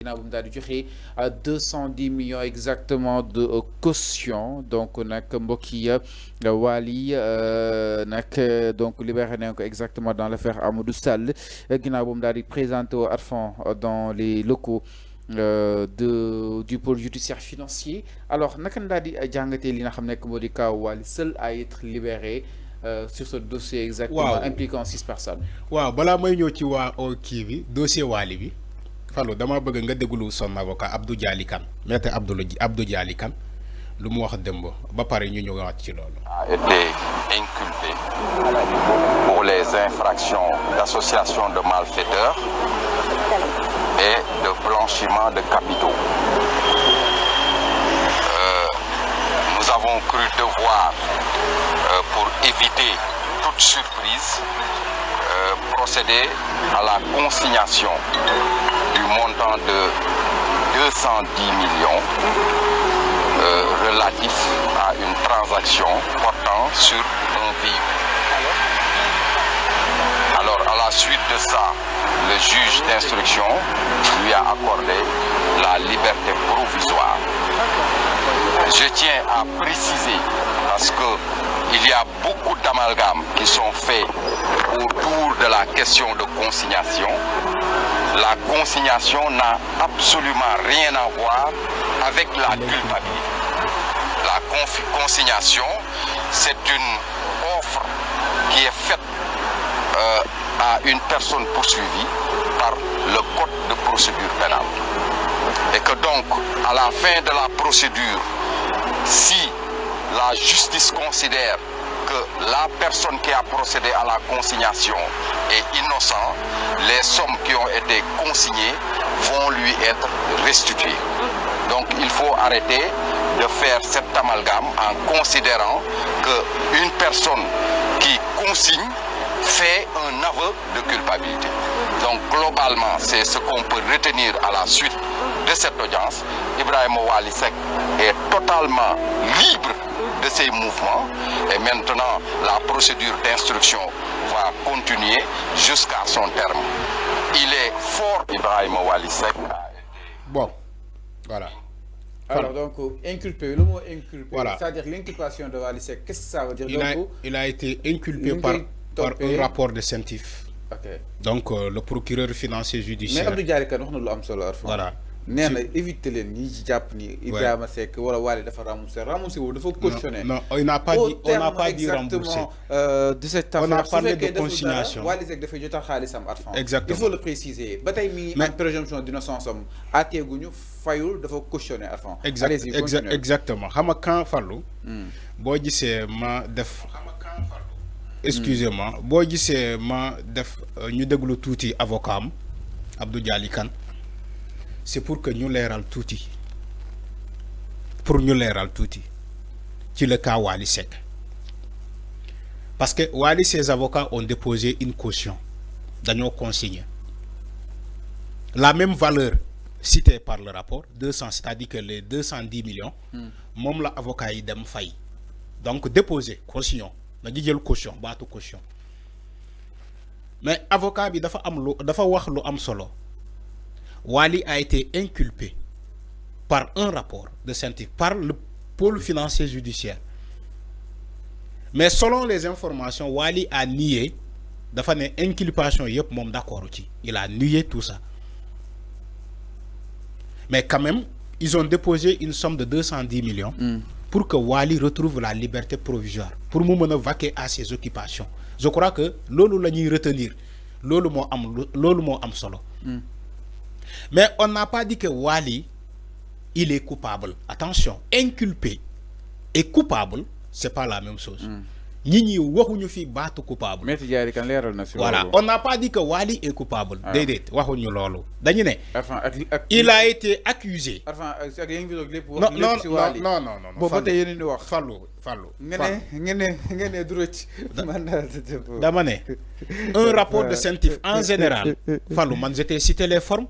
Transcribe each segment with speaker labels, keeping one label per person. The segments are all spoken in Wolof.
Speaker 1: ginnaaw bu mu daal di joxe 210 millions exactement de caution donc nag mbokk yi Wally nag donc libéré nañ ko exactement dans l'affaire Amadou Sall ginnaaw bu mu daal di présenté au Arfan dans les locaux du pôle judiciaire financier alors naka daal di jàngatee li nga xam ne moo di kaw Wally seul à être libéré sur ce dossier exactement impliquant 6 personnes.
Speaker 2: waaw balaa may ñëw ci waa kii bi dossier Wally bi. Fallou dama bëgg nga déglu son avocat Abdou Dialy Kane maître Abdou Dialy Kane lu mu wax démb ba pare ñu ñëwaat ci loolu.
Speaker 3: A été inculpé pour les infractions d'association de malfaiteurs et de blanchiment de capitaux. Nous avons cru devoir, pour éviter toute surprise, procéder à la consignation du montant de 210 millions relatif à une transaction portant sur un véhicule. Alors, à la suite de ça, le juge d'instruction lui a accordé la liberté provisoire. Je tiens à préciser, parce qu'il y a beaucoup d'amalgames qui sont faits autour de la question de consignation. La consignation n'a absolument rien à voir avec la culpabilité. La consignation, c'est une offre qui est faite à une personne poursuivie par le code de procédure pénale. Et que donc, à la fin de la procédure, si la justice considère que la personne qui a procédé à la consignation est innocent, les sommes qui ont été consignées vont lui être restituées. Donc il faut arrêter de faire cet amalgame en considérant qu'une personne qui consigne fait un aveu de culpabilité. Donc globalement, c'est ce qu'on peut retenir à la suite de cette audience. Ibrahima Wally Seck est totalement libre de ses mouvements et maintenant la procédure d'instruction va continuer jusqu'à son terme. Il est fort, Ibrahima Wally Seck.
Speaker 2: Bon, voilà.
Speaker 1: Alors donc inculpé, le mot inculpé,
Speaker 2: voilà.
Speaker 1: C'est-à-dire l'inculpation de Wally Seck, qu'est-ce que ça veut dire?
Speaker 2: Il a été inculpé par un rapport de CENTIF.
Speaker 1: Okay.
Speaker 2: Donc le procureur financier judiciaire.
Speaker 1: Mais Abdou Dialy Kane wax na lu am solo Arfan.
Speaker 2: Voilà.
Speaker 1: nee na éviter leen ñi ci jàpp ni Ibrahima Seck wala Wally dafa remboursé wu dafa cautionné.
Speaker 2: Non, on n'a pas dit remboursé.
Speaker 1: De cette affaire,
Speaker 2: on a parlé de consignation.
Speaker 1: Wally Seck dafa jot a xaalisam Arfan.
Speaker 2: Exactement.
Speaker 1: Il faut le préciser ba tey mi en présomption d'innocence am àtteeguñu fayul dafa cautionné Arfan.
Speaker 2: Exactement xam nga quand Fallou. boo gisee ma def. Excusez-moi boo gisee ma def ñu déglu tuuti avocat am Abdou Dialy Kane c'est pour que ñu leeral tuuti ci le cas Wally Seck parce que Wally ses avocats ont déposé une caution dañoo consigné la même valeur citée par le rapport 200, c'est-à-dire que les 210 millions moom la avocat yi dem fay donc déposer caution dañu jël caution baatu caution mais avocat bi dafa wax lu am solo Wally a été inculpé par un rapport de CENTIF par le pôle financier judiciaire mais selon les informations Wally a nié dafa ne inculpation yëpp moom d'accord ci il a nié tout ça mais quand même ils ont déposé une somme de 210 millions pour que Wally retrouve la liberté provisoire pour mu mën a vaquer à ses occupations je crois que loolu la ñuy retenir loolu moo am solo mais on n'a pas dit que Wally il est coupable attention inculpé et coupable c'est pas la même chose ñi waxuñu fi baatu coupable.
Speaker 1: Maître Dialy Kane leeral na si
Speaker 2: voilà on n'a pas dit que Wally est coupable. déedéet waxuñu loolu. dañu ne. il a été accusé. non.
Speaker 1: boobu ba tey yéen di wax.
Speaker 2: Fallou.
Speaker 1: ngeen ne du rëcc.
Speaker 2: dama ne un rapport de CENTIF en général. Fallou man je t'ai cité les formes.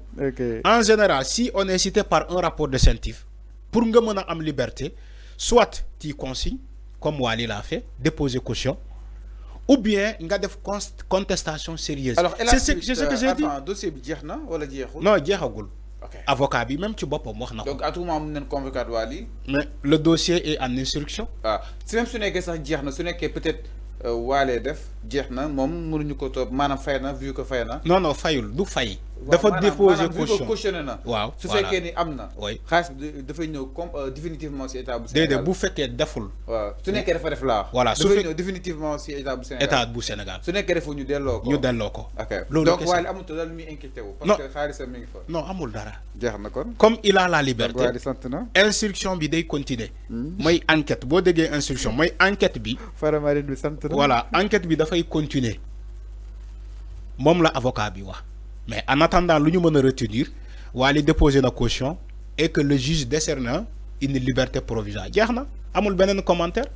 Speaker 2: En général si on est cité par un rapport de CENTIF pour nga mën a am liberté soit tu consignes. Comme Wally l'a fait, déposer caution, ou bien nga def contestation sérieuse.
Speaker 1: Alors,
Speaker 2: c'est ce que j'ai dit.
Speaker 1: Dossier bi jeex na wala jeexul.
Speaker 2: Non jeexagul avocat bi même ci boppam wax na ko.
Speaker 1: donc à tout moment mën nañ convoquer Wally.
Speaker 2: mais le dossier est en instruction.
Speaker 1: ah si même su nekkee sax jeex na su nekkee peut-être Wally def jeex na moom mënuñu ko toog maanaam fay na vu que fay na.
Speaker 2: non fayul du fay. dafa déposer caution
Speaker 1: cautionné na.
Speaker 2: waaw
Speaker 1: su fekkee ni am na.
Speaker 2: oui
Speaker 1: xaalis dafay ñëw comme définitivement si état bu Sénégal.
Speaker 2: déedéet bu fekkee deful.
Speaker 1: waaw su nekkee dafa def laa.
Speaker 2: voilà su
Speaker 1: dafay ñëw définitivement si état bu Sénégal.
Speaker 2: état bu Sénégal.
Speaker 1: su nekkee defu ñu delloo ko.
Speaker 2: ñu delloo ko.
Speaker 1: ok
Speaker 2: loolu
Speaker 1: donc Wally amul daal lu muy inquiété wu. parce que xaalisam mi ngi fa.
Speaker 2: non amul dara.
Speaker 1: jeex na kon.
Speaker 2: comme il a la liberté.
Speaker 1: donc Wally sant na.
Speaker 2: instruction bi day continuer. mooy enquête boo déggee instruction mooy enquête bi.
Speaker 1: Faramareen bi sant na.
Speaker 2: voilà enquête bi dafay continuer moom la avocat bi wax. mais en attendant lu ñu mën a retenir Wally déposer na caution et que le juge décerne une liberté provisoire jeex na amul beneen commentaire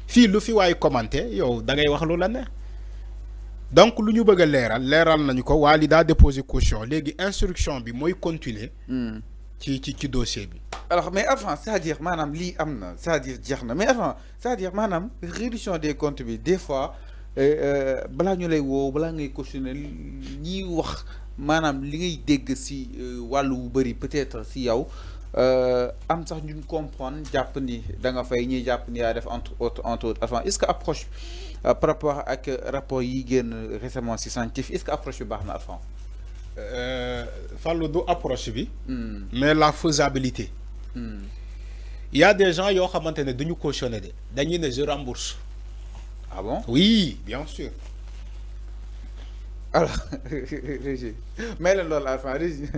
Speaker 2: fii lu fi waay commenter yow da ngay wax lu la ne donc lu ñu bëgg a leeral nañu ko Wally daa déposer caution léegi instruction bi mooy continuer ci dossier bi.
Speaker 1: alors mais avant c'est-à-dire maanaam lii am na c'est-à-dire jeex na mais avant c'est-à-dire maanaam réduction des comptes bi des fois balaa ñu lay woow balaa ngay cautionner ñiy wax maanaam li ngay dégg si wàllu wu bëri peut-être si yow am sax ñu comprendre jàpp ni da nga fay ñuy jàpp ni yaa def entre autres avant est-ce que approche par rapport ak rapport yi génn récemment si scientifique est-ce que approche bi baax na avant.
Speaker 2: Fallou du approche bi. mais la faisabilité. Il y a des gens yoo xamante ne duñu cautionner de dañuy ne je rembourse.
Speaker 1: Ah bon?
Speaker 2: Oui, bien sûr.
Speaker 1: Alors, Régis, mais le lol à faire, Régis.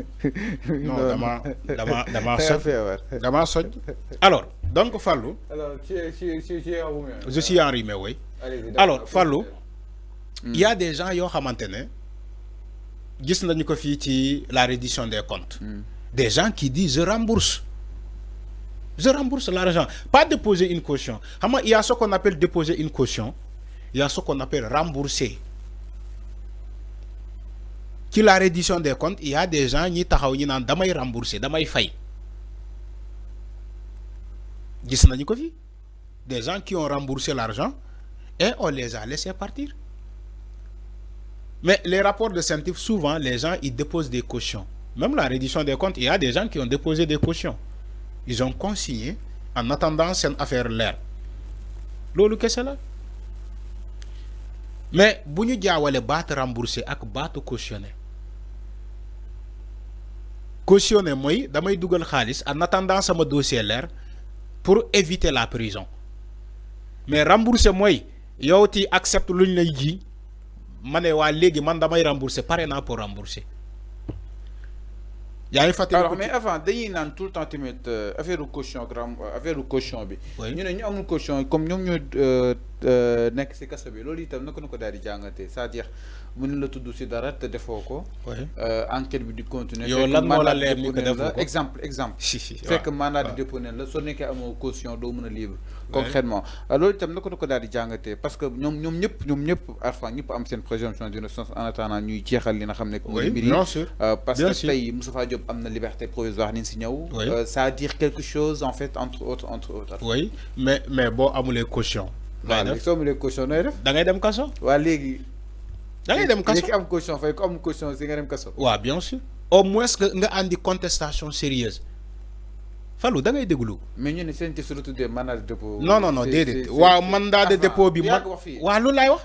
Speaker 2: Non, dama soj. Alors, donc Fallou.
Speaker 1: Alors, tu es enrhumé.
Speaker 2: Je suis enrhumé, oui. Alors, Fallou, il y a des gens yoo xamante ne gis nañu ko fii ci la reddition des comptes. Des gens qui disent je rembourse. Je rembourse l'argent. Pas déposer une caution. Il y a ce qu'on appelle déposer une caution. Il y a ce qu'on appelle rembourser. Qui la reddition des comptes, il y a des gens qui ont damay rembourser, damay fay. Des gens qui ont remboursé l'argent et on les a laissés partir. Mais les rapports de scientifiques, souvent, les gens, ils déposent des cautions. Même la reddition des comptes, il y a des gens qui ont déposé des cautions. Ils ont consigné en attendant cette affaire l'air. Lolo que c'est là. Mais si nous avons battre remboursé et battre cautionné. Cautionné, moi, damay dougal khalis en attendant sama dossier l'air pour éviter la prison. Mais rembourser, moi, yow ti accepte luñ lay ji mané wa légui man damay rembourser paré na pour rembourser.
Speaker 1: Alors mais avant dañuy naan tout le temps tamit affaire caution affaire caution bi ñu ne ñu amul caution comme ñoom ñoo nekk ci kaso bi loolu itam naka na ko daal di jàngatee c'est-à-dire mën la tudd ci dara te defoo ko enquête bi di continuer
Speaker 2: yow lan moo la leer ni ko defoo ko
Speaker 1: exemple fekk mandat de dépôt la soo nekkee amoo caution doo mën a libre concrètement loolu itam naka na ko daal di jàngatee parce que ñoom ñëpp arfan ñëpp am seen présomption d'innocence en attendant ñuy jeexal li nga xam ne mbir yi parce que tey Moustapha Diop am na liberté provisoire ni si ñëw ça veut dire quelque chose en fait entre autres
Speaker 2: oui mais boo amulee caution
Speaker 1: soo amulee caution nooy def
Speaker 2: da ngay dem kaso
Speaker 1: waa léegi
Speaker 2: da ngay dem kaso
Speaker 1: léegi am caution fay ko am caution si nga dem kaso
Speaker 2: waaw bien sûr au moins que nga andi contestation sérieuse Fallou da ngay déglu
Speaker 1: mais ñu ne seen ci surtout des mandats de dépôt
Speaker 2: non déedéet waaw mandat de dépôt bi waaw lu lay wax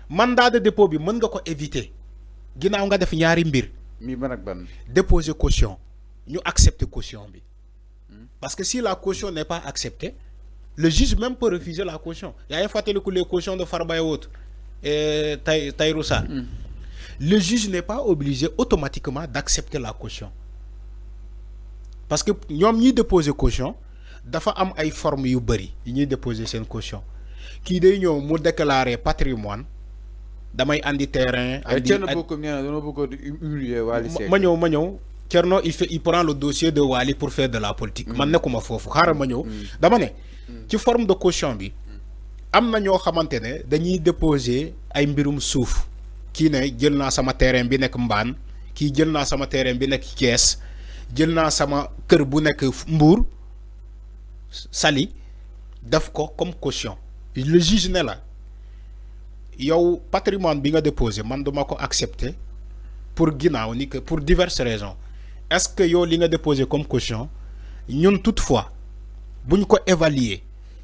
Speaker 2: mandat de dépôt bi mën nga ko éviter ginnaaw nga def ñaari mbir
Speaker 1: mi ban ak ban
Speaker 2: déposer caution ñu accepter caution bi parce que si la caution n'est pas acceptée le juge même peut refuser la caution il y a fàttaliku les cautions de Farba et autres et Tahirou Sarr le juge n'est pas obligé automatiquement d'accepter la caution parce que ñoom ñuy déposer caution dafa am ay formes yu bëri yi ñuy déposer seen caution kii day ñëw mu déclarer patrimoine damay andi terrain ma ñëw Thierno il prend le dossier de Wally pour faire de la politique man nekkuma foofu xaaral ma ñëw dama ne ci forme de caution bi am na ñoo xamante ne dañuy déposer ay mbirum suuf kii ne jël naa sama terrain bi nekk Mbaan kii jël naa sama terrain bi nekk Thiès jël naa sama kër bu nekk Mbour Saly def ko comme caution le juge ne la yow patrimoine bi nga déposé man duma ko accepter pour ginnaaw ni que pour diverses raisons est-ce que yow li nga déposé comme caution ñun toutefois buñ ko évaluer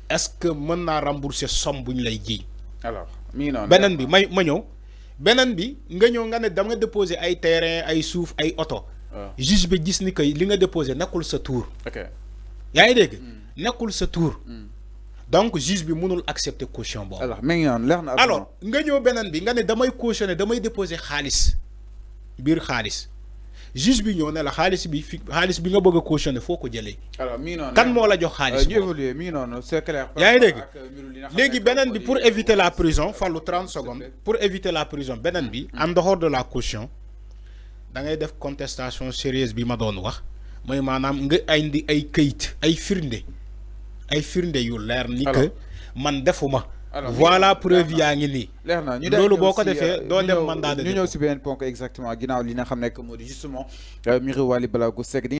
Speaker 2: est-ce que mën naa rembourser somme buñ lay jiiñ.
Speaker 1: alors mi non
Speaker 2: beneen bi ma ñëw beneen bi nga ñëw nga ne da nga déposé ay terrain ay suuf ay oto. juge bi gis ni que li nga déposé nekkul sa tour.
Speaker 1: ok
Speaker 2: yaa ngi dégg. nekkul sa tour. donc juge bi mënul accepter caution boobu.
Speaker 1: alors mi ngi noonu leer na.
Speaker 2: alors nga ñëw beneen bi nga ne damay cautionner damay déposer xaalis biir xaalis juge bi ñëw ne la xaalis bi nga bëgg a cautionner foo ko jëlee.
Speaker 1: alors mi ngi noonu
Speaker 2: kan moo la jox xaalis.
Speaker 1: ñu évoluer mi ngi noonu c'est clair.
Speaker 2: yaa ngi dégg léegi beneen bi pour éviter la prison fallu 30 secondes pour éviter la prison beneen bi en dehors de la caution da ngay def contestation sérieuse bi ma doon wax mooy maanaam nga indi ay këyit ay firnde yu leer ni que man defuma. voilà preuve yaa ngi nii.
Speaker 1: leer na ñu
Speaker 2: loolu boo ko defee doo dem mandat de dépôt.
Speaker 1: ñu ñëw si beneen ponk exactement ginnaaw li nga xam ne moo di justement mbiru Wally Ballago Seck